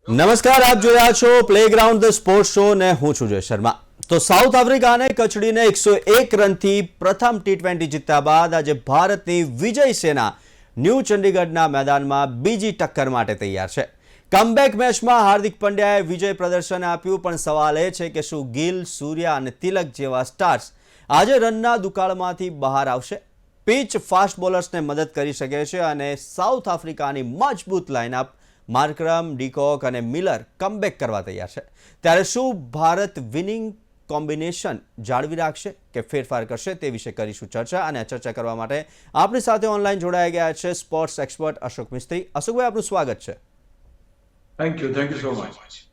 નમસ્કાર, આપ જોઈ રહ્યા છો પ્લેગ્રાઉન્ડ ધ સ્પોર્ટ્સ શો ને હું છું જય શર્મા। તો સાઉથ આફ્રિકાને કચડીને 101 રનથી પ્રથમ ટી20 જીત્યા બાદ આજે ભારતની વિજય સેના ન્યૂ ચંડીગઢના મેદાનમાં બીજી ટક્કર માટે તૈયાર છે। કમબેક મેચમાં હાર્દિક પંડ્યાએ વિજય પ્રદર્શન આપ્યું, પણ સવાલ એ છે કે શું ગિલ, સૂર્યા અને તિલક જેવા સ્ટાર્સ આજે રનના દુકાળમાંથી બહાર આવશે? પિચ ફાસ્ટ બોલર્સને મદદ કરી શકે છે અને સાઉથ આફ્રિકાની મજબૂત લાઇનઅપ માર્કરમ, ડીકોક અને મિલર કમબેક કરવા તૈયાર છે। ત્યારે શું ભારત વિનિંગ કોમ્બિનેશન જાળવી રાખશે કે ફેરફાર કરશે, તે વિશે કરીશું ચર્ચા। અને ચર્ચા કરવા માટે આપણી સાથે ઓનલાઈન જોડાઈ ગયા છે સ્પોર્ટ્સ એક્સપર્ટ અશોક મિસ્ત્રી। અશોકભાઈ, આપનું સ્વાગત છે। Thank you so much.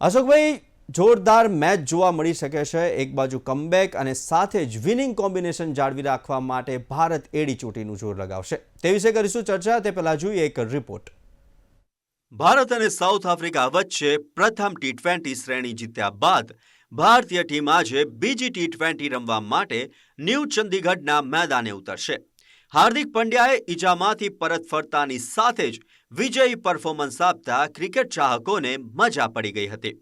અશોકભાઈ, જોરદાર મેચ જોવા મળી શકે છે। એક બાજુ કમબેક અને સાથે જ વિનિંગ કોમ્બિનેશન જાળવી રાખવા માટે ભારત એડી ચોટીનું જોર લગાવશે, તે વિશે કરીશું ચર્ચા। તે પહેલા જોઈએ એક રિપોર્ટ। ભારત અને સાઉથ આફ્રિકા વચ્ચે પ્રથમ ટી20 શ્રેણી જીત્યા બાદ ભારતીય ટીમ આજે બીજી ટી20 રમવા માટે ન્યૂ ચંદીગઢના મેદાને ઉતરશે। હાર્દિક પંડ્યાએ ઈજામાંથી પરત ફરતાની સાથે જ વિજયી પરફોર્મન્સ આપતા ક્રિકેટ ચાહકોને મજા પડી ગઈ હતી।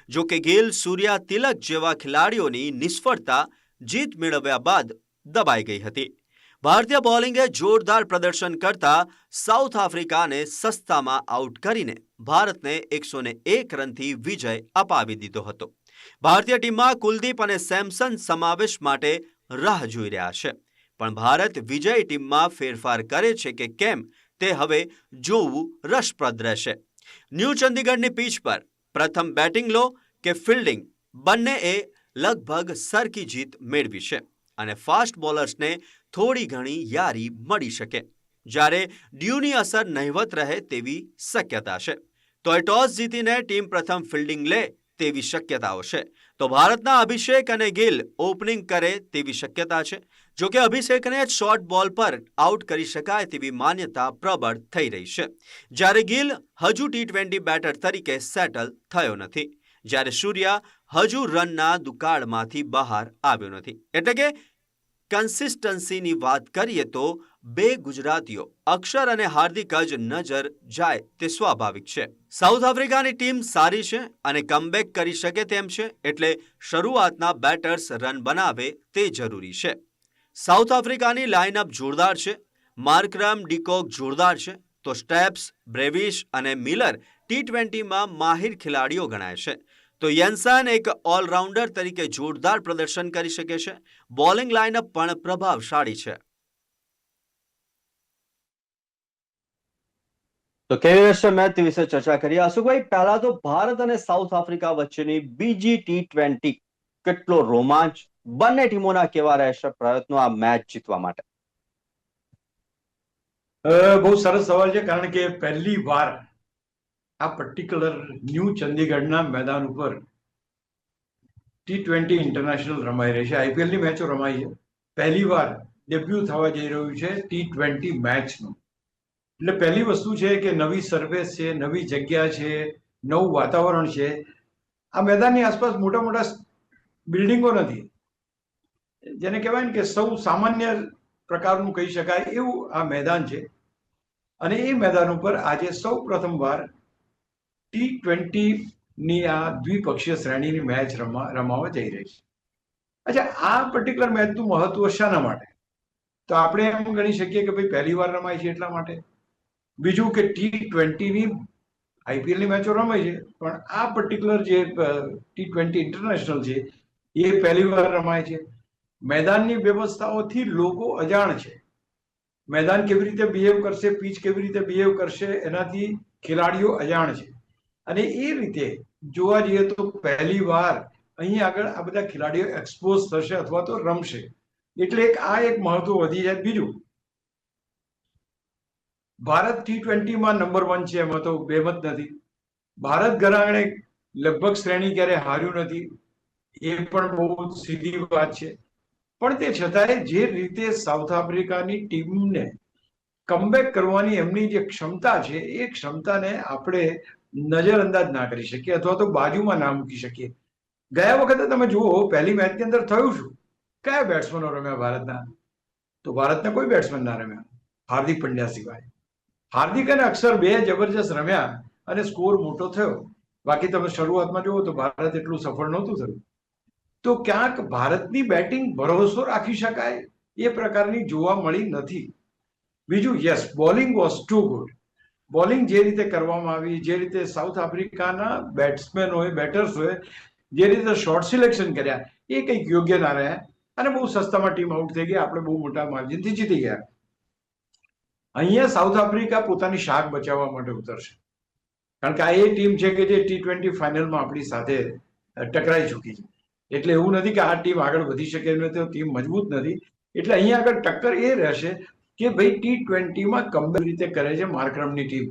જો કે ગિલ, સૂર્યા, તિલક જેવા ખેલાડીઓની નિષ્ફળતા જીત મેળવ્યા બાદ દબાઈ ગઈ હતી। ભારતીય બોલિંગે જોરદાર પ્રદર્શન કરતા સાઉથ આફ્રિકાને સસ્તામાં આઉટ કરીને ભારતને 101 રનથી વિજય અપાવી દીધો હતો। ભારતીય ટીમમાં કુલદીપ અને સેમસન સમાવેશ માટે રાહ જોઈ રહ્યા છે, પણ ભારત વિજય ટીમમાં ફેરફાર કરે છે કે કેમ તે હવે જોવું રસપ્રદ રહેશે। ન્યૂ ચંદીગઢની પીચ પર પ્રથમ બેટિંગ લો કે ફિલ્ડિંગ, બંનેએ લગભગ સરખી જીત મેળવી છે અને ફાસ્ટ બોલર્સને થોડી ઘણી યારી મળી શકે, જ્યારે ડ્યુની અસર નહિવત રહે તેવી શક્યતા છે। તો એ ટોસ જીતીને ટીમ પ્રથમ ફિલ્ડિંગ લે તેવી શક્યતાઓ છે, તો ભારતના અભિષેક અને ગિલ ઓપનિંગ કરે તેવી શક્યતા છે। જો કે અભિષેકને શોર્ટ બોલ પર આઉટ કરી શકાય તેવી માન્યતા પ્રબળ થઈ રહી છે, જ્યારે ગિલ હજુ ટી20 બેટર તરીકે સેટલ થયો નથી, જ્યારે સૂર્યા હજુ રનના દુકાળમાંથી બહાર આવ્યો નથી। એટલે કે કન્સિસ્ટન્સીની વાત કરીએ તો બે ગુજરાતીઓ અક્ષર અને હાર્દિક જ નજર જાય તે સ્વાભાવિક છે। સાઉથ આફ્રિકાની ટીમ સારી છે અને કમબેક કરી શકે તેમ છે, એટલે શરૂઆતના બેટર્સ રન બનાવે તે જરૂરી છે। સાઉથ આફ્રિકાની લાઇનઅપ જોરદાર છે। માર્કરમ, ડીકોક જોરદાર છે, તો સ્ટેપ્સ, બ્રેવિશ અને મિલર ટી20માં માહિર ખેલાડીઓ ગણાય છે। તો યેન્સન એક ઓલરાઉન્ડર તરીકે જોરદાર પ્રદર્શન કરી શકે છે। બોલિંગ લાઇનઅપ પણ પ્રભાવશાળી છે। તો કેવી રહેશે મેચ વિશે ચર્ચા કરીએ। અશોકભાઈ, પહેલા તો ભારત અને સાઉથ આફ્રિકા વચ્ચેની બીજી ટી20 કેટલો રોમાંચ, બંને ટીમોના કેવા રહેશે પ્રયત્નો આ મેચ જીતવા માટે? બહુ સરસ સવાલ છે, કારણ કે પહેલી વાર આ પર્ટિક્યુલર ન્યૂ ચંદીગઢના મેદાન ઉપર ટી20 ઇન્ટરનેશનલ રમાઈ રહી છે। આઈપીએલની મેચો રમાઈ છે, પહેલી વાર ડેબ્યુ થવા જઈ રહ્યું છે ટી20 મેચનું। એટલે પહેલી વસ્તુ છે કે નવી સરફેસ છે, નવી જગ્યા છે, નવું વાતાવરણ છે। આ મેદાનની આસપાસ મોટા મોટા બિલ્ડિંગો નથી, જેને કહેવાય ને કે સૌ સામાન્ય પ્રકારનું કહી શકાય એવું આ મેદાન છે, અને એ મેદાન ઉપર આજે સૌ પ્રથમવાર ટી20 ની આ દ્વિપક્ષીય શ્રેણીની મેચ રમાવા જઈ રહી છે। અચ્છા, આ પર્ટિક્યુલર મેચનું મહત્વ શાના માટે? તો આપણે એમ ગણી શકીએ કે ભાઈ પહેલી વાર રમાય છે એટલા માટે। બીજું કે ટી20ની આઈપીએલની મેચો રમાય છે, પણ આ પર્ટિક્યુલર જે ટી20 ઇન્ટરનેશનલ છે એ પહેલી વાર રમાય છે। મેદાનની વ્યવસ્થાઓથી લોકો અજાણ છે। મેદાન કેવી રીતે બિહેવ કરશે, પીચ કેવી રીતે બિહેવ કરશે, એનાથી ખેલાડીઓ અજાણ છે, અને એ રીતે જોવા જઈએ તો પહેલી વાર અહીં આગળ આ બધા ખેલાડીઓ એક્સપોઝ થશે અથવા તો રમશે, એટલે આ એક મહત્વ વધી જાય। બીજું, ભારત ટી20માં નંબર 1 છે, એમાં તો બેમત નથી। ભારત ઘર આંગણે લગભગ શ્રેણી ક્યારે હાર્યું નથી, એ પણ બહુ સીધી વાત છે। પણ તે છતાંય જે રીતે સાઉથ આફ્રિકાની ટીમને કમબેક કરવાની એમની જે ક્ષમતા છે, એ ક્ષમતાને આપણે નજરઅંદાજ ના કરી શકીએ અથવા તો બાજુમાં ના મૂકી શકીએ। ગયા વખતે તમે જુઓ પહેલી મેચની અંદર થયું શું, કયા બેટ્સમેનો રમ્યા ભારતના? તો ભારતના કોઈ બેટ્સમેન ના રમ્યા હાર્દિક પંડ્યા સિવાય। હાર્દિક અને અક્ષર બે જબરજસ્ત રમ્યા, અને સ્કોર મોટો થયો. બાકી તમે શરૂઆતમાં જુઓ તો ભારત એટલું સફળ નહોતું થયું. તો ક્યાંક ભારતની બેટિંગ ભરોસો રાખી શકાય એ પ્રકારની જોવા મળી નથી. બીજું, yes, bowling was too good. Bowling જે રીતે કરવામાં આવી, જે રીતે સાઉથ આફ્રિકાના બેટ્સમેનોએ, બેટર્સોએ જે રીતે શોર્ટ સિલેક્શન કર્યા, એ કંઈક યોગ્ય ના રહ્યા અને બહુ સસ્તામાં ટીમ આઉટ થઈ ગઈ. આપણે બહુ મોટા માર્જિનથી જીતી ગયા. અહીંયા સાઉથ આફ્રિકા પોતાની શાખ બચાવવા માટે ઉતરશે, કારણ કે આ એ ટીમ છે કે જે T20 ફાઇનલમાં આપણી સાથે ટકરાઈ ચૂકી છે. એટલે એવું નથી કે આ ટીમ આગળ વધી શકે નહીં, તો ટીમ મજબૂત નથી. એટલે અહીંયા આગળ ટક્કર એ રહેશે કે ભાઈ T20માં કમ્બેક રીતે કરે છે માર્કરમની ટીમ.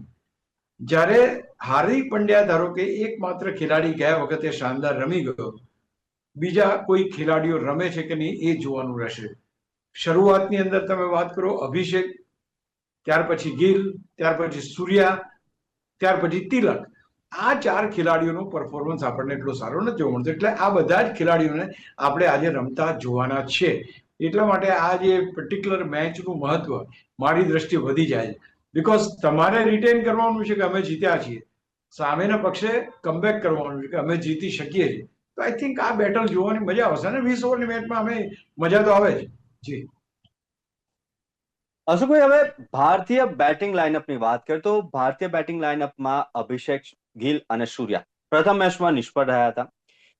જ્યારે હાર્દિક પંડ્યા ધારો કે એકમાત્ર ખેલાડી ગયા વખતે શાનદાર રમી ગયો, બીજા કોઈ ખેલાડીઓ રમે છે કે નહીં એ જોવાનું રહેશે. શરૂઆતની અંદર તમે વાત કરો, અભિષેક, ત્યાર પછી ગિલ, ત્યાર પછી સૂર્યા, ત્યાર પછી તિલક. આ 4 ખેલાડીઓનો પરફોર્મન્સ આપણને એટલો સારો નથી જોવા મળતો. એટલે આ બધા જ ખેલાડીઓને આપણે આજે રમતા જોવાના છે. એટલા માટે આ જે પર્ટિક્યુલર મેચનું મહત્વ મારી દ્રષ્ટિએ વધી જાય છે. બીકોઝ તમારે રિટેન કરવાનું છે કે અમે જીત્યા છીએ, સામેના પક્ષે કમબેક કરવાનું છે કે અમે જીતી શકીએ છીએ. તો આઈ થિંક આ બેટલ જોવાની મજા આવશે અને 20 ઓવરની મેચમાં અમે મજા તો આવે જ. જી અશોકભાઈ, હવે ભારતીય બેટિંગ લાઇનઅપની વાત કરીએ તો ભારતીય બેટિંગ લાઇનઅપમાં અભિષેક, ગિલ અને સૂર્યા પ્રથમ મેચમાં નિષ્ફળ રહ્યા હતા.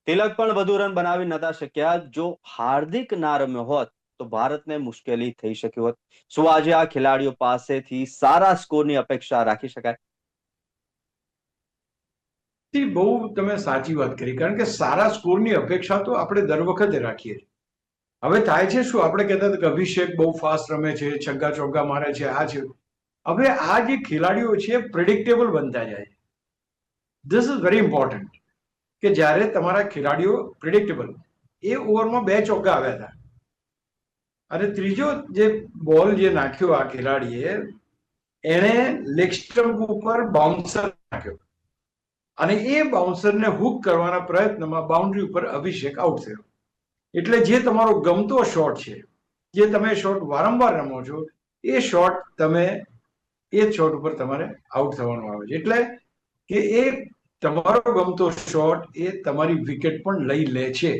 તિલક પણ વધુ રન બનાવી નતા શક્યા. જો હાર્દિક ના રમ્યો હોત તો ભારતને મુશ્કેલી થઈ શકી હોત. શું આજે આ ખેલાડીઓ પાસેથી સારા સ્કોરની અપેક્ષા રાખી શકાય? બહુ તમે સાચી વાત કરી, કારણ કે સારા સ્કોરની અપેક્ષા તો આપણે દર વખતે રાખીએ છીએ. હવે થાય છે શું, આપણે કહેતા હતા કે અભિષેક બહુ ફાસ્ટ રમે છે, છગ્ગા ચોગ્ગા મારે છે, આ છે. હવે આ જે ખેલાડીઓ છે પ્રેડિક્ટેબલ બનતા જાય છે. ધીસ ઇઝ વેરી ઇમ્પોર્ટન્ટ કે જ્યારે તમારા ખેલાડીઓ પ્રેડિક્ટેબલ, એ ઓવરમાં 2 ચોગ્ગા આવ્યા હતા અને ત્રીજો જે બોલ જે નાખ્યો આ ખેલાડીએ, એણે લેગ સ્ટમ્પ ઉપર બાઉન્સર નાખ્યો અને એ બાઉન્સરને હુક કરવાના પ્રયત્નમાં બાઉન્ડ્રી ઉપર અભિષેક આઉટ થયો. એટલે જે તમારો ગમતો શોટ છે, જે તમે શોટ વારંવાર રમો છો, એ શોટ તમે એ શોટ ઉપર તમારે આઉટ થવાનું આવે છે. એટલે કે એ તમારો ગમતો શોટ એ તમારી વિકેટ પણ લઈ લે છે.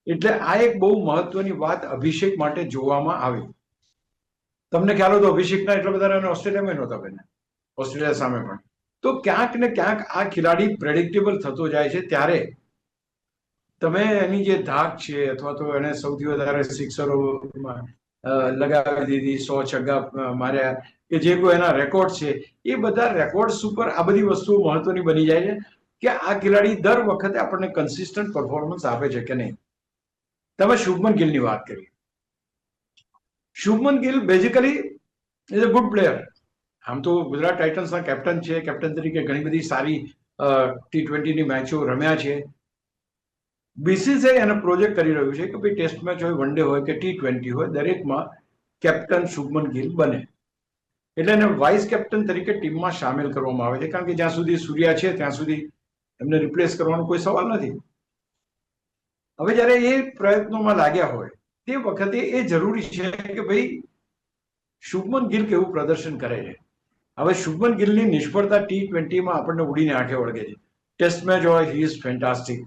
એટલે આ એક બહુ મહત્વની વાત અભિષેક માટે જોવામાં આવી. તમને ખ્યાલ હોય તો અભિષેકના એટલા બધા રન ઓસ્ટ્રેલિયામાં નહોતા બન્યા, ઓસ્ટ્રેલિયા સામે પણ. તો ક્યાંક ને ક્યાંક આ ખેલાડી પ્રેડિક્ટેબલ થતો જાય છે. ત્યારે તમે એની જે ધાક છે, અથવા તો એને સૌથી વધારે સિક્સરો લગાવી દીધી, 100 છગ્ગા માર્યા, કે જે કોઈ એના રેકોર્ડ છે, એ બધા રેકોર્ડ્સ ઉપર આ બધી વસ્તુઓ મહત્વની બની જાય છે કે આ ખેલાડી દર વખતે આપણને કન્સિસ્ટન્ટ પરફોર્મન્સ આપે છે કે નહીં. તમે શુભમન ગિલની વાત કરી. Shubman Gill basically is a good player. આમ તો ગુજરાત ટાઇટન્સના કેપ્ટન છે, કેપ્ટન તરીકે ઘણી બધી સારી T20ની મેચો રમ્યા છે. BCCI એને પ્રોજેક્ટ કરી રહ્યું છે કે ભાઈ ટેસ્ટ મેચ હોય, વન ડે હોય કે T20 હોય, દરેકમાં કેપ્ટન શુભમન ગિલ બને. એટલે એને વાઇસ કેપ્ટન તરીકે ટીમમાં સામેલ કરવામાં આવે છે, કારણ કે જ્યાં સુધી સૂર્યા છે ત્યાં સુધી એમને રિપ્લેસ કરવાનો કોઈ સવાલ નથી. હવે જ્યારે એ પ્રયત્નોમાં લાગ્યા હોય તે વખતે એ જરૂરી છે કે ભાઈ શુભમન ગિલ કેવું પ્રદર્શન કરે છે. હવે શુભમન ગિલની નિષ્ફળતા T20માં આપણને ઉડીને આંખે વળગે છે. ટેસ્ટ મેચ હોય, he is fantastic.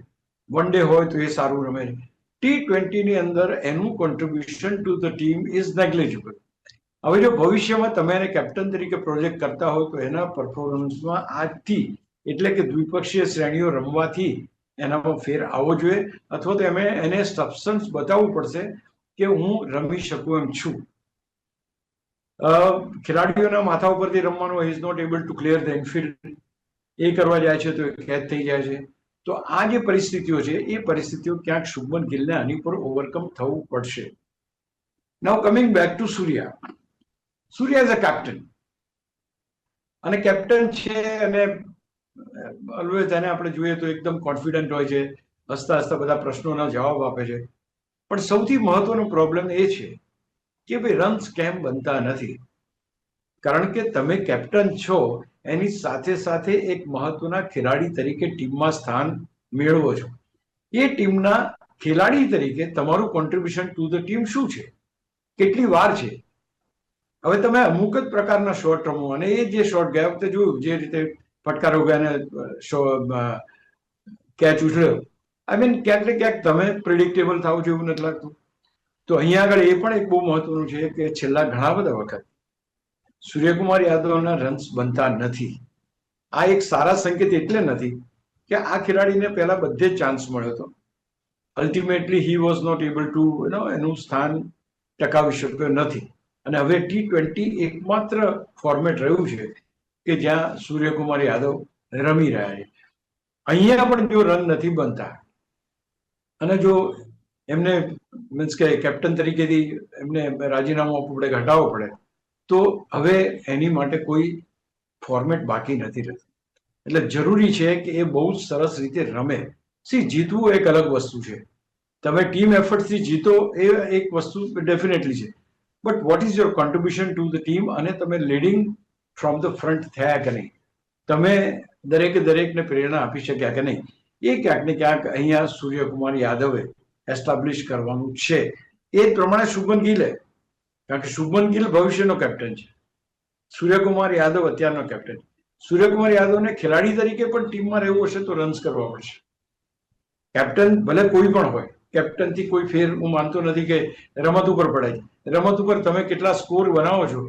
One day હોય તો એ સારું રમે છે. T20ની અંદર એનું contribution to the team is negligible. હવે જો ભવિષ્યમાં તમે એને કેપ્ટન તરીકે પ્રોજેક્ટ કરતા હો તો એના પરફોર્મન્સમાં આજથી, એટલે કે દ્વિપક્ષીય શ્રેણીઓ રમવાથી એનામાં ફેર આવવો જોઈએ, અથવા તો એને સબસ્ટન્સ બતાવવું પડશે કે હું રમી શકું એમ છું. ખેલાડીઓના માથા ઉપરથી રમવાનું, he is not able to clear the infield, એ કરવા જાય છે તો એ કેચ થઈ જાય છે. તો આ જે પરિસ્થિતિઓ છે, એ પરિસ્થિતિઓ ક્યાંક શુભમન ગિલને આની પર ઓવરકમ થવું પડશે. Now coming back to Surya. Surya is a captain, અને કેપ્ટન છે અને ઓલવેઝ એને આપણે જોઈએ તો એકદમ કોન્ફિડન્ટ હોય છે, હસતા હસતા બધા પ્રશ્નોના જવાબ આપે છે. પણ સૌથી મહત્વનો પ્રોબ્લેમ એ છે કે ભાઈ રન્સ કેમ બનતા નથી. કારણ કે તમે કેપ્ટન છો, એની સાથે સાથે એક મહત્વના ખેલાડી તરીકે ટીમમાં સ્થાન મેળવો છો. એ ટીમના ખેલાડી તરીકે તમારું કોન્ટ્રીબ્યુશન ટુ ધ ટીમ શું છે, કેટલી વાર છે. હવે તમે અમુક જ પ્રકારના શોટ રમો, અને એ જે શોટ ગયા વખતે જોયું જે રીતે ફટકારો ગયા કેચ ઉછળ્યો. આઈ મીન ક્યાંક ને ક્યાંક તમે પ્રિડિક્ટેબલ થાવ છો એવું નથી લાગતું? તો અહીંયા આગળ એ પણ એક બહુ મહત્વનું છે કે છેલ્લા ઘણા બધા વખત સૂર્યકુમાર યાદવના રન્સ બનતા નથી. આ એક સારા સંકેત એટલે નથી કે આ ખેલાડીને પહેલા બધે જ ચાન્સ મળ્યો હતો. Ultimately he was not able to એનું સ્થાન ટકાવી શક્યો નથી. અને હવે T20 એકમાત્ર ફોર્મેટ રહ્યું છે કે જ્યાં સૂર્યકુમાર યાદવ રમી રહ્યા છે. અહીંયા પણ જો રન નથી બનતા અને જો એમને મીન્સ કે કેપ્ટન તરીકેથી એમને રાજીનામું આપવું પડે, ઘટાડવો પડે, તો હવે એની માટે કોઈ ફોર્મેટ બાકી નથી રહેતું. એટલે જરૂરી છે કે એ બહુ જ સરસ રીતે રમે. જીતવું એક અલગ વસ્તુ છે. તમે ટીમ એફર્ટથી જીતો એ એક વસ્તુ ડેફિનેટલી છે. But what is your contribution to the team? અને તમે લીડિંગ ફ્રોમ ધ ફ્રન્ટ થયા કે નહીં? તમે દરેકને પ્રેરણા આપી શક્યા કે નહીં? એ ક્યાંક ને ક્યાંક અહીંયા સૂર્યકુમાર યાદવે એસ્ટાબ્લિશ કરવાનું છે. એ જ પ્રમાણે શુભમન ગિલે, કારણ કે શુભમન ગિલ ભવિષ્યનો કેપ્ટન છે, સૂર્યકુમાર યાદવ અત્યારનો કેપ્ટન. સૂર્યકુમાર યાદવને ખેલાડી તરીકે પણ ટીમમાં રહેવું હશે તો રન્સ કરવા પડશે. કેપ્ટન ભલે કોઈ પણ હોય, કેપ્ટનથી કોઈ ફેર હું માનતો નથી કે રમત ઉપર પડે છે. રમત ઉપર તમે કેટલા સ્કોર બનાવો છો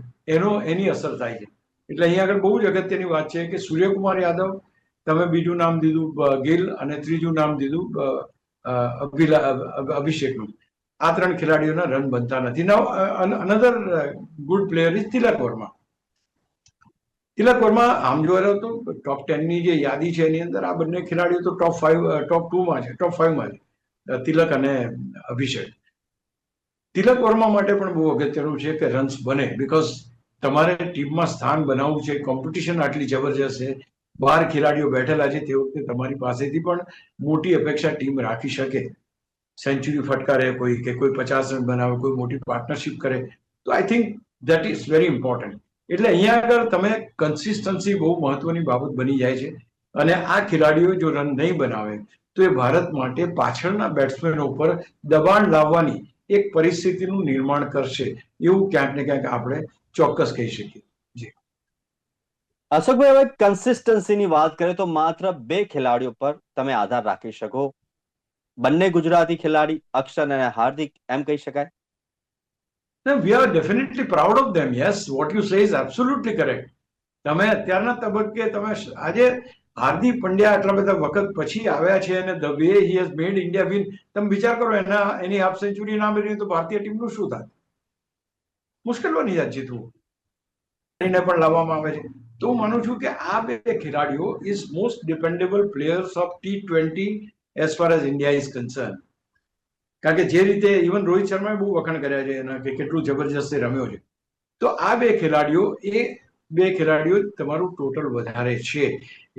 એની અસર થાય છે. એટલે અહીંયા આગળ બહુ જ અગત્યની વાત છે કે સૂર્યકુમાર યાદવ, તમે બીજું નામ દીધું ગિલ અને ત્રીજું નામ દીધું અભિષેકનું. આ ત્રણ ખેલાડીઓના રન બનતા નથી. નાઉ અનધર ગુડ પ્લેયર ઇઝ તિલક વર્મા. તિલક વર્મા આમ જોવા જાવ તો ટોપ 10 ની જે યાદી છે એની અંદર આ બંને ખેલાડીઓ તો ટોપ 2માં છે, ટોપ 5માં છે, તિલક અને અભિષેક. તિલક વર્મા માટે પણ બહુ અગત્યનું છે કે રન્સ બને, બીકોઝ તમારે ટીમમાં સ્થાન બનાવવું છે. કોમ્પિટિશન આટલી જબરજસ્ત છે, 12 ખેલાડીઓ બેઠેલા છે, તે વખતે તમારી પાસેથી પણ મોટી અપેક્ષા ટીમ રાખી શકે. સેન્ચુરી ફટકારે કોઈ, કે કોઈ 50 રન બનાવે, કોઈ મોટી પાર્ટનરશિપ કરે, તો I think that is very important. એટલે અહીંયા આગળ તમે કન્સિસ્ટન્સી બહુ મહત્વની બાબત બની જાય છે. અને આ ખેલાડીઓ જો રન નહીં બનાવે તો એ ભારત માટે પાછળના બેટ્સમેનો ઉપર દબાણ લાવવાની એક પરિસ્થિતિનું નિર્માણ કરશે, એવું ક્યાંક ને ક્યાંક આપણે ચોક્કસ કહી શકીએ. અશોકભાઈ, હવે કન્સિસ્ટન્સીની વાત કરીએ તો માત્ર 2 ખેલાડીઓ પર તમે આધાર રાખી શકો. બંને ગુજરાતી ખેલાડી, અક્ષર અને હાર્દિક, એમ કહી શકાય? We are definitely proud of them. Yes, what you say is absolutely correct. તમે અત્યારના તબક્કે તમે આજે હાર્દિક પંડ્યા આટલા બધા વખત પછી આવ્યા છે અને the way he has made India win, તમે વિચાર કરો એની હાફ સેન્ચુરી ના મેળવી તો ભારતીય ટીમનું શું થાય? મુશ્કેલ બની જાય જીતવું. એને પણ લાવવામાં આવે છે. તો હું માનું છું કે આ 2 ખેલાડીઓ is most dependable players of T20 as far as India is concern. કારણ કે જે રીતે ઇવન રોહિત શર્માએ બહુ વખાણ કર્યા છે એના કે કેટલું જબરજસ્ત રમ્યો છે. તો આ 2 ખેલાડીઓ તમારું ટોટલ વધારે છે.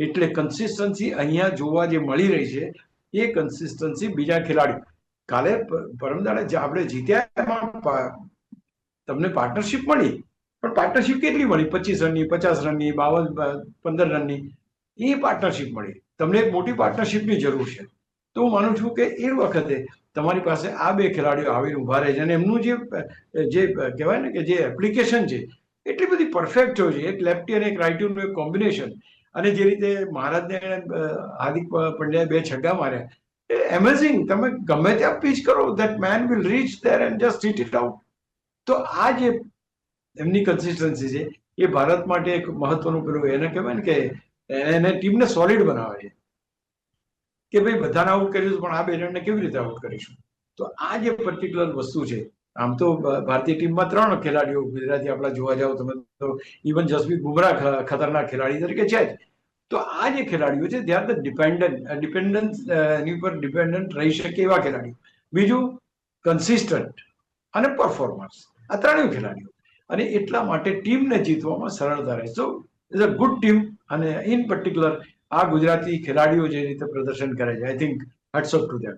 એટલે કન્સિસ્ટન્સી અહીંયા જોવા જે મળી રહી છે એ કન્સિસ્ટન્સી બીજા ખેલાડીઓ, કાલે પરમદાડે આપણે જીત્યા એમાં તમને પાર્ટનરશિપ મળી, પણ પાર્ટનરશિપ કેટલી મળી? 25 રનની, 50 રનની, 15 રનની, એ પાર્ટનરશિપ મળી. તમને એક મોટી પાર્ટનરશિપની જરૂર છે. તો હું માનું છું કે એ વખતે તમારી પાસે આ 2 ખેલાડીઓ આવીને ઉભા રહે છે અને એમનું જે કહેવાય ને કે જે એપ્લિકેશન છે એટલી બધી પરફેક્ટ હોય છે. એક લેફ્ટી અને એક રાઇટીનું એક કોમ્બિનેશન. અને જે રીતે મહારાજને હાર્દિક પંડ્યાએ 2 છગ્ગા માર્યા, એમેઝિંગ. તમે ગમે ત્યાં પીચ કરો, that man will reach there and just hit it out. તો આ જે એમની કન્સિસ્ટન્સી છે એ ભારત માટે એક મહત્વનું પેલું એને કહેવાય ને કે એને ટીમને સોલિડ બનાવે છે કે ભાઈ બધાને આઉટ કરીશું પણ આ 2 જણને કેવી રીતે આઉટ કરીશું. તો આ જે પર્ટિક્યુલર વસ્તુ છે, આમ તો ભારતીય ટીમમાં 3 ખેલાડીઓ ગુજરાતી આપણા જોવા જાવ તમે તો ઇવન જસપ્રીત બુમરાહ ખતરનાક ખેલાડી તરીકે છે જ. તો આ જે ખેલાડીઓ છે દે આર ધ એની ઉપર ડિપેન્ડન્ટ રહી શકે એવા ખેલાડીઓ. બીજું કન્સિસ્ટન્ટ અને પરફોર્મન્સ, આ 3 ખેલાડીઓ. અને એટલા માટે ટીમને જીતવામાં સરળતા રહે. સો ઇઝ અ ગુડ ટીમ. અને ઇન પર્ટિક્યુલર આ ગુજરાતી ખેલાડીઓ જે રીતે પ્રદર્શન કરે છે, I think hats of to them.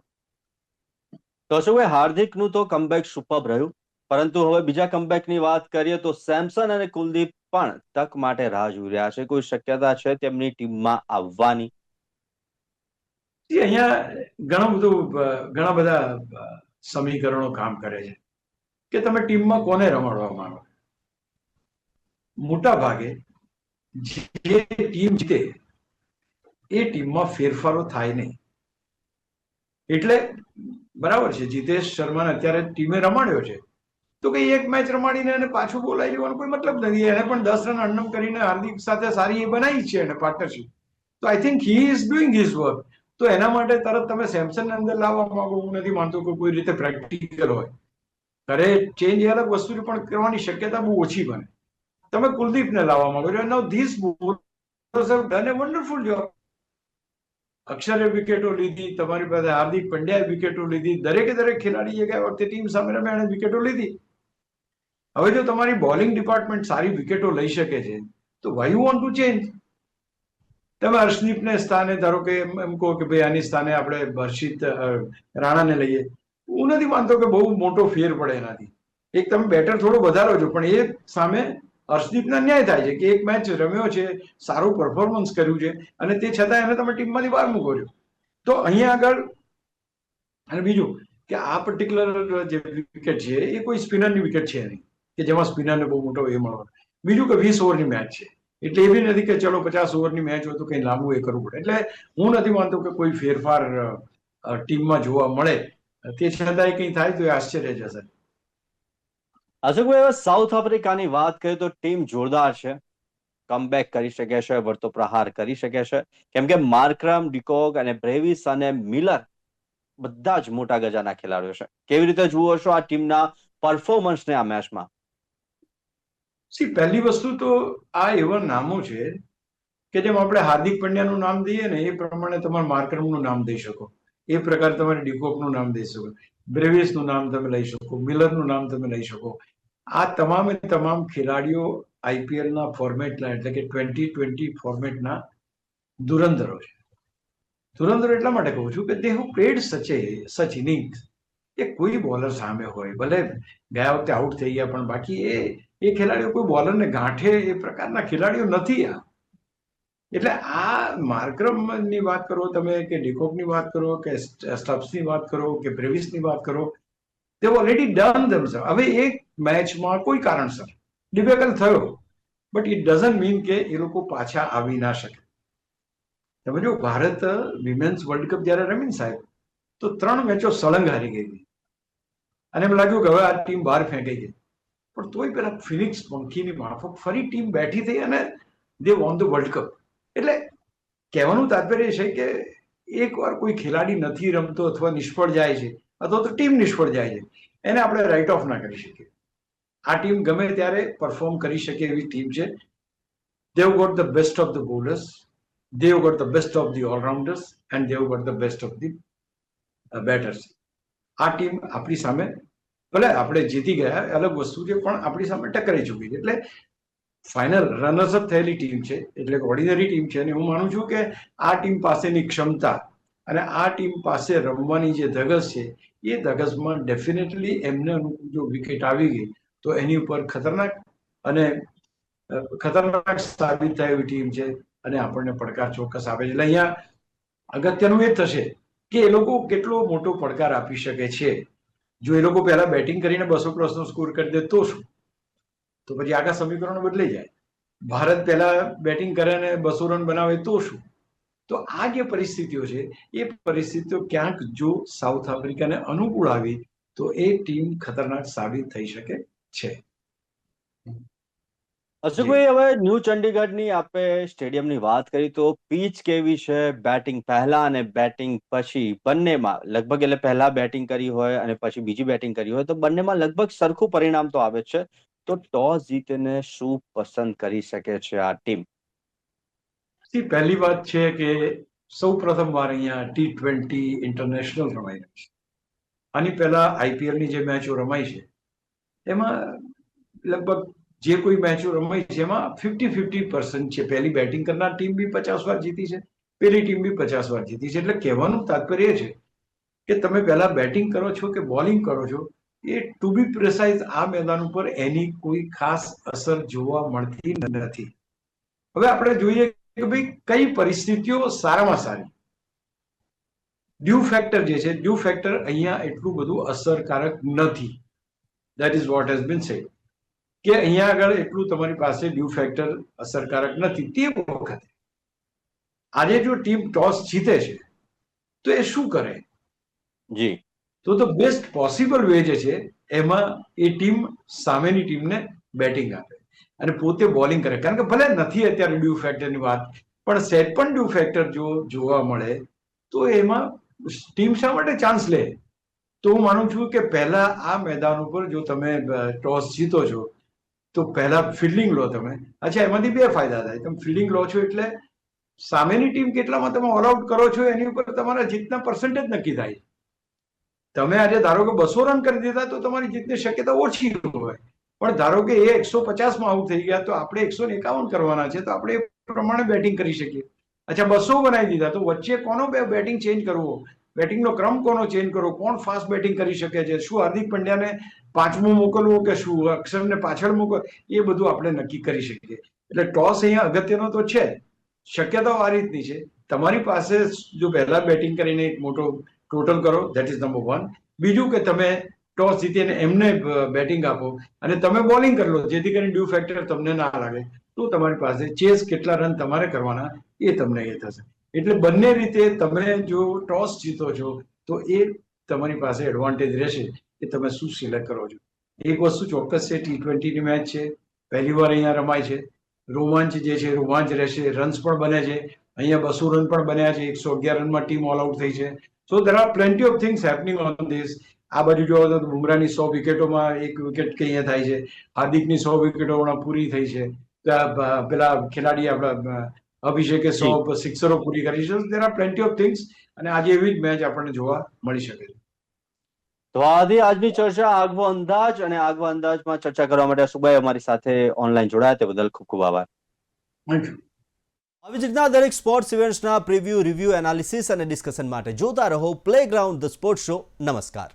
તો અશોકભાઈ, હાર્દિકનું તો કમબેક સુપર્બ રહ્યું, પરંતુ હવે બીજા કમબેકની વાત કરીએ તો સેમસન અને કુલદીપ પણ તક માટે રાહ જોઈ રહ્યા છે. કોઈ શક્યતા છે તેમની ટીમમાં આવવાની? અહીંયા ઘણા બધા સમીકરણો કામ કરે છે કે તમે ટીમમાં કોને રમાડવા માંગો. મોટા ભાગે જે ટીમ જીતે એ ટીમમાં ફેરફારો થાય નહીં. એટલે બરાબર છે, જીતેશ શર્માને અત્યારે ટીમે રમાડ્યો છે તો કઈ એક મેચ રમાડીને એને પાછું બોલાવી લેવાનો કોઈ મતલબ નથી. એને પણ 10 રન અન્નમ કરીને હાર્દિક સાથે સારી એ બનાવી છે એને પાર્ટનરશિપ. તો I think he is doing his work. તો એના માટે તરત તમે સેમસનને અંદર લાવવા માંગો, હું નથી માનતો કે કોઈ રીતે પ્રેક્ટિકલ હોય. ઘરે ચેન્જ એ અલગ વસ્તુ પણ કરવાની શક્યતા બહુ ઓછી બને. તમે કુલદીપને લાવવા માંગો છો. Now this bowlers have done a wonderful job. અક્ષરે વિકેટો લીધી, તમારી પાસે હાર્દિક પંડ્યાએ વિકેટો લીધી, દરેક ખેલાડીએ ગયા વખતે ટીમ સામે રમ્યા એને વિકેટો લીધી. હવે જો તમારી બોલિંગ ડિપાર્ટમેન્ટ સારી વિકેટો લઈ શકે છે તો why you want to change. તમે હર્ષદીપને સ્થાને ધારો કે એમ કહો કે ભાઈ આની સ્થાને આપણે હર્ષિત રાણાને લઈએ. હું નથી માનતો કે બહુ મોટો ફેર પડે એનાથી. એક તમે બેટર થોડો વધારો છો, પણ એ સામે હર્ષદીપને અન્યાય થાય છે કે એક મેચ રમ્યો છે, સારું પરફોર્મન્સ કર્યું છે, અને તે છતાં એને તમે ટીમમાંથી બહાર મૂકો છો. તો અહીંયા આગળ, અને બીજું કે આ પર્ટિક્યુલર જે વિકેટ છે એ કોઈ સ્પિનરની વિકેટ છે નહીં કે જેમાં સ્પિનરને બહુ મોટો એ મળવાનો. બીજું કે 20 ઓવરની મેચ છે, એટલે એ બી નથી કે ચલો 50 ઓવરની મેચ હોય તો કંઈ લાંબુ એ કરવું પડે. એટલે હું નથી માનતો કે કોઈ ફેરફાર ટીમમાં જોવા મળે. તે છતાંય કંઈ થાય તો એ આશ્ચર્ય જશે. અશોકભાઈ, હવે સાઉથ આફ્રિકાની વાત કરીએ તો ટીમ જોરદાર છે, કમબેક કરી શકે છે, વળતો પ્રહાર કરી શકે છે, કેમ કે માર્કરમ, ડિકોક અને બ્રેવિસ અને મિલર બધા જ મોટા ગજાના ખેલાડીઓ છે. કેવી રીતે જુઓ છો આ ટીમના પરફોર્મન્સને આ મેચમાં? પહેલી વસ્તુ તો આ એવા નામો છે કે જેમ આપણે હાર્દિક પંડ્યાનું નામ દઈએ ને એ પ્રમાણે તમારે માર્કરમનું નામ દઈ શકો, એ પ્રકારે તમારે ડિકોકનું નામ દઈ શકો, બ્રેવિસનું નામ તમે લઈ શકો, મિલરનું નામ તમે લઈ શકો. આ તમામે તમામ ખેલાડીઓ આઈપીએલના ફોર્મેટના, એટલે કે 2020 ફોર્મેટના ધુરંધરો છે. ધુરંધરો એટલા માટે કહું છું કે દે હેવ પ્લેડ સચ ઇનિંગ્સ કે કોઈ બોલર સામે હોય, ભલે ગયા વખતે આઉટ થઈ ગયા, પણ બાકી એ ખેલાડીઓ કોઈ બોલરને ગાંઠે એ પ્રકારના ખેલાડીઓ નથી આ. એટલે આ માર્કરમની વાત કરો તમે, કે ડિકોકની વાત કરો, કે સ્ટબ્સની વાત કરો, કે બ્રેવિસની વાત કરો, દે ઓલરેડી ડન ધેમસેલ્ફ. હવે એક મેચમાં કોઈ કારણસર ડિબેકલ થયો, બટ ઇટ ડઝન્ટ મીન કે એ લોકો પાછા આવી ના શકે. તમે જો ભારત વિમેન્સ વર્લ્ડ કપ જ્યારે રમીને સાહેબ, તો 3 મેચો સળંગ હારી ગઈ હતી અને એમ લાગ્યું કે હવે આ ટીમ બહાર ફેંકાઈ ગઈ. પણ તોય પેલા ફિનિક્સ પંખીની માફક ફરી ટીમ બેઠી થઈ અને દે વોન ધ વર્લ્ડ કપ. એટલે કહેવાનું તાત્પર્ય છે કે એકવાર કોઈ ખેલાડી નથી રમતો અથવા નિષ્ફળ જાય છે, અથવા તો ટીમ નિષ્ફળ જાય છે, એને આપણે રાઇટ ઓફ ના કરી શકીએ. આ ટીમ ગમે ત્યારે પરફોર્મ કરી શકે એવી ટીમ છે. they have got the best of the bowlers, they have got the best of the all-rounders, and they have got the best of the batters. આ ટીમ આપણી સામે, ભલે આપણે જીતી ગયા અલગ વસ્તુ છે, પણ આપણી સામે ટકરાઈ ચૂકી છે. એટલે ફાઇનલ રનર્સઅપ થયેલી ટીમ છે, એટલે ઓર્ડિનરી ટીમ છે. અને હું માનું છું કે આ ટીમ પાસેની ક્ષમતા અને આ ટીમ પાસે રમવાની જે ધગસ છે, એ ધગસમાં ડેફિનેટલી એમને અનુકૂળ જો વિકેટ આવી ગઈ તો એની ઉપર ખતરનાક સાબિત થાય એવી ટીમ છે, અને આપણને પડકાર ચોક્કસ આપે છે. એટલે અહીંયા અગત્યનું એ થશે કે એ લોકો કેટલો મોટો પડકાર આપી શકે છે. જો એ લોકો પહેલા બેટિંગ કરીને 200+ નો સ્કોર કરી દે તો શું, તો પછી આખા સમીકરણો બદલાઈ જાય. ભારત પહેલા બેટિંગ કરે અને 200 રન બનાવે તો શું. તો આ જે પરિસ્થિતિઓ છે, એ પરિસ્થિતિઓ ક્યાંક જો સાઉથ આફ્રિકાને અનુકૂળ આવી તો એ ટીમ ખતરનાક સાબિત થઈ શકે છે. અશોકભાઈ, હવે ન્યૂ ચંડીગઢની આપણે સ્ટેડિયમની વાત કરી તો પીચ કેવી છે બેટિંગ પહેલા અને બેટિંગ પછી બંનેમાં? લગભગ એટલે પહેલા બેટિંગ કરી હોય અને પછી બીજી બેટિંગ કરી હોય તો બંનેમાં લગભગ સરખું પરિણામ તો આવે છે. તો ટોસ જીતીને શું પસંદ કરી શકે છે આ ટીમ? પહેલી વાત છે કે સૌ પ્રથમવાર અહીંયા T20 ઇન્ટરનેશનલ રમાઈ રહ્યું છે. આની પહેલા આઈપીએલની જે મેચો રમાઈ છે એમાં લગભગ જે કોઈ મેચો રમાઈ છે એમાં 50-50% છે. પહેલી બેટિંગ કરનાર ટીમ બી 50 વાર જીતી છે, પેલી ટીમ બી 50 વાર જીતી છે. એટલે કહેવાનું તાત્પર્ય છે કે તમે પહેલા બેટિંગ કરો છો કે બોલિંગ કરો છો, એ ટુ બી પ્રિસાઇઝ આ મેદાન ઉપર એની કોઈ ખાસ અસર જોવા મળતી નથી. હવે આપણે જોઈએ કે ભાઈ કઈ પરિસ્થિતિઓ સારામાં સારી. ડ્યુ ફેક્ટર જે છે, ડ્યુ ફેક્ટર અહીંયા એટલું બધું અસરકારક નથી. That is what has been said, કે અહીંયા આગળ એટલું તમારી પાસે ડ્યુ ફેક્ટર અસરકારક નથી. તે વખતે આજે જો ટીમ ટોસ જીતે છે તો એ શું કરે? જી તો બેસ્ટ પોસિબલ વે જે છે એમાં એ ટીમ સામેની ટીમને બેટિંગ આપે અને પોતે બોલિંગ કરે. કારણ કે ભલે નથી અત્યારે ડ્યુ ફેક્ટરની વાત, પણ સેટ પણ ડ્યુ ફેક્ટર જો જોવા મળે તો એમાં ટીમ શા માટે ચાન્સ લે? તો હું માનું છું કે પહેલા આ મેદાન ઉપર જો તમે ટોસ જીતો છો તો પહેલા ફિલ્ડિંગ લો તમે. અચ્છા, એમાંથી બે ફાયદા થાય. તમે ફિલ્ડિંગ લો છો એટલે સામેની ટીમ કેટલામાં તમે ઓલ આઉટ કરો છો એની ઉપર તમારા જીતના પર્સન્ટેજ નક્કી થાય. તમે આજે ધારો કે 200 રન કરી દીધા તો તમારી જીતની શક્યતા ઓછી હોય, પણ ધારો કે એ 150માં આઉટ થઈ ગયા તો આપણે 151 કરવાના છે તો આપણે એ પ્રમાણે બેટિંગ કરી શકીએ. અચ્છા, 200 બનાવી દીધા તો વચ્ચે કોનો બેટિંગ ચેન્જ કરવો, બેટિંગનો ક્રમ કોનો ચેન્જ કરવો, કોણ ફાસ્ટ બેટિંગ કરી શકે છે, શું હાર્દિક પંડ્યાને 5મું મોકલવો કે શું અક્ષરને પાછળ મોકલવો, એ બધું આપણે નક્કી કરી શકીએ. એટલે ટોસ અહીંયા અગત્યનો તો છે. શક્યતાઓ આ રીતની છે, તમારી પાસે જો પહેલા બેટિંગ કરીને એક મોટો ટોટલ કરો, ધેટ ઇઝ નંબર 1. બીજું કે તમે ટોસ જીતીને એમને બેટિંગ આપો અને તમે બોલિંગ કરી લો, જેથી કરીને ડ્યુ ફેક્ટર તમને ના લાગે, તો તમારી પાસે ચેસ કેટલા રન તમારે કરવાના એ તમને એ થશે. એટલે બંને રીતે તમે જો ટોસ જીતો છો તો એ તમારી પાસે એડવાન્ટેજ રહેશે કે તમે શું સિલેક્ટ કરો છો. એક વસ્તુ ચોક્કસ છે, T20ની મેચ છે, પહેલી વાર અહીંયા રમાય છે, રોમાંચ જે છે રોમાંચ રહેશે, રન્સ પણ બને છે, અહીંયા 200 રન પણ બન્યા છે, 111 રનમાં ટીમ ઓલ આઉટ થઈ છે. So there are plenty of things happening on this. આ બાજુ જોવો તો બુમરાની 100 વિકેટોમાં 1 વિકેટ કે અહીંયા થાય છે, હાર્દિકની 100 વિકેટો હમણાં પૂરી થઈ છે, પેલા ખેલાડી આપણા અભિષેકે 100 સિક્સરો પૂરી કરી છે. દેર આર પ્લેન્ટી ઓફ થિંગ્સ અને આજે એવી જ મેચ આપણને જોવા મળી શકે છે. તો આ હતી આજની ચર્ચા આગવો અંદાજ, અને આગવા અંદાજમાં ચર્ચા કરવા માટે અશોકભાઈ અમારી સાથે ઓનલાઈન જોડાયા તે બદલ ખૂબ ખૂબ આભાર. Thank you. આવી જ રીતના દરેક સ્પોર્ટ્સ ઇવેન્ટ્સના પ્રિવ્યૂ, રિવ્યૂ, એનાલિસિસ અને ડિસ્કશન માટે જોતા રહો પ્લેગ્રાઉન્ડ ધ સ્પોર્ટ્સ શો. નમસ્કાર.